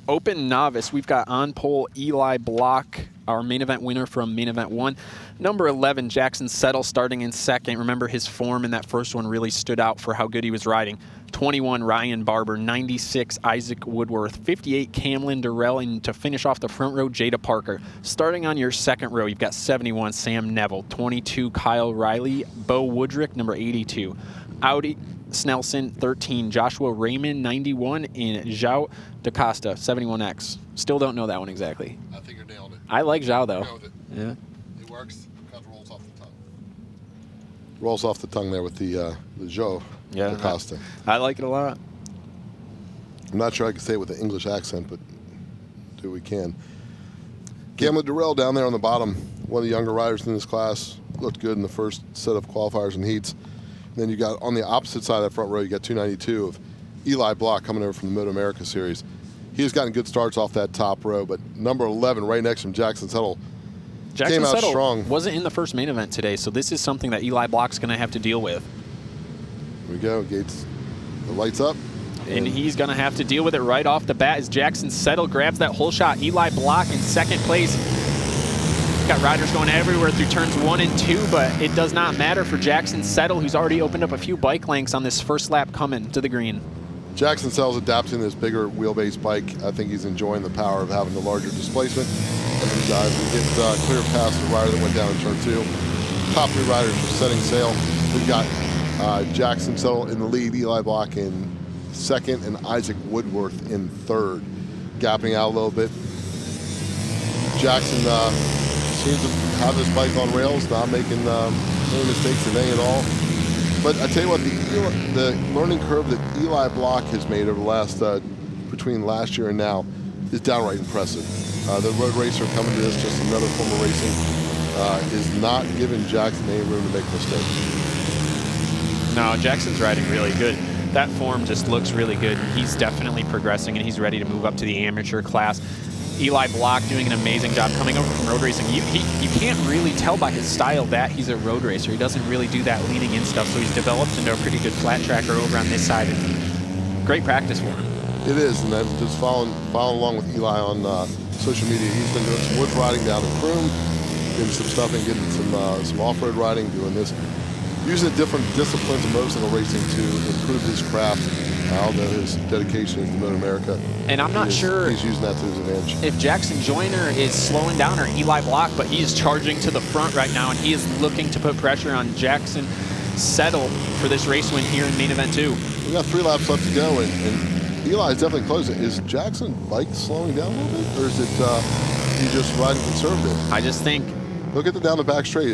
Open Novice, we've got on pole Eli Block, our main event winner from main event 1. Number 11, Jackson Settle, starting in second. Remember, his form in that first one really stood out for how good he was riding. 21, Ryan Barber. 96, Isaac Woodworth. 58, Camlin Durrell. And to finish off the front row, Jada Parker. Starting on your second row, you've got 71, Sam Neville. 22, Kyle Riley. Bo Woodrick, number 82. Audi Snelson, 13. Joshua Raymond, 91. And Zhao DaCosta, 71X. Still don't know that one exactly. I think you nailed it. I like Zhao, though. Go with it. Yeah. It works. Kind of rolls off the tongue. Rolls off the tongue there with the Zhao DaCosta. I like it a lot. I'm not sure I can say it with an English accent, but do what we can. Camlin Durrell down there on the bottom, one of the younger riders in this class. Looked good in the first set of qualifiers and heats. And then you got on the opposite side of that front row, you got 292 of Eli Block coming over from the Mid-America Series. He has gotten good starts off that top row, but number 11 right next to him, Jackson Settle, came out strong. Wasn't in the first main event today, so this is something that Eli Block's going to have to deal with. Here we go, Gates, the lights up. And he's going to have to deal with it right off the bat as Jackson Settle grabs that whole shot. Eli Block in second place. Got riders going everywhere through turns 1 and 2, but it does not matter for Jackson Settle, who's already opened up a few bike lengths on this first lap coming to the green. Jackson Settle's adapting this bigger wheelbase bike. I think he's enjoying the power of having the larger displacement. And we get clear past the rider that went down in turn 2. Top 3 riders are setting sail. We've got Jackson Settle in the lead, Eli Block in second, and Isaac Woodworth in third. Gapping out a little bit. Jackson seems to have his bike on rails, not making any mistakes today at all. But I tell you what, the learning curve that Eli Block has made over the last, between last year and now, is downright impressive. The road racer coming to this, just another form of racing, is not giving Jackson any room to make mistakes. No, Jackson's riding really good. That form just looks really good. He's definitely progressing, and he's ready to move up to the amateur class. Eli Block doing an amazing job coming over from road racing. You can't really tell by his style that he's a road racer. He doesn't really do that leading in stuff, so he's developed into a pretty good flat tracker over on this side. Great practice for him. It is, and I'm just following along with Eli on social media. He's been doing some woods riding down in Croom, getting some stuff and getting some off-road riding, doing this, using different disciplines of motorcycle racing to improve his craft. Although his dedication is to Mid-America. And I'm not sure he's using that to his advantage. If Jackson Joyner is slowing down or Eli Block, but he is charging to the front right now, and he is looking to put pressure on Jackson Settle for this race win here in main event 2. We got 3 laps left to go, and Eli is definitely closing. Is Jackson bike slowing down a little bit, or is it he just riding conservative? I just think. Look at down the back straight.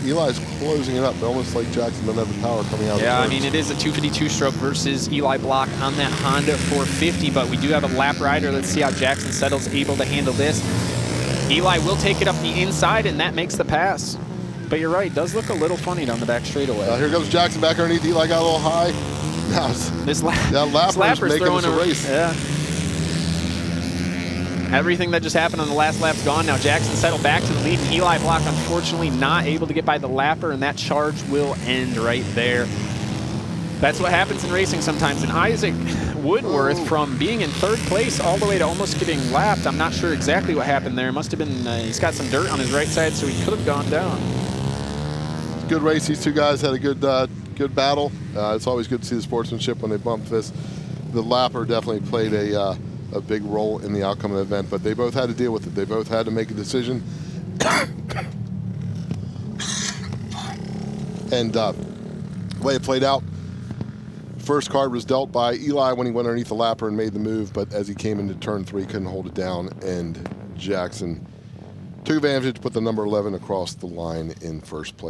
Eli's closing it up, almost like Jackson doesn't have the power coming out. Yeah, I mean, it is a 252 stroke versus Eli Block on that Honda 450, but we do have a lap rider. Let's see how Jackson Settle's able to handle this. Eli will take it up the inside, and that makes the pass. But you're right, it does look a little funny down the back straightaway. Here comes Jackson back underneath. Eli got a little high. Now this lapper's making us a race. Yeah. Everything that just happened on the last lap's gone. Now Jackson Settle back to the lead. Eli Block, unfortunately, not able to get by the lapper, and that charge will end right there. That's what happens in racing sometimes. And Isaac Woodworth, from being in third place all the way to almost getting lapped, I'm not sure exactly what happened there. Must have been, he's got some dirt on his right side, so he could have gone down. Good race. These two guys had a good battle. It's always good to see the sportsmanship when they bump this. The lapper definitely played a big role in the outcome of the event, but they both had to deal with it. They both had to make a decision. And the way it played out, first card was dealt by Eli when he went underneath the lapper and made the move, but as he came into turn 3, couldn't hold it down, and Jackson took advantage to put the number 11 across the line in first place.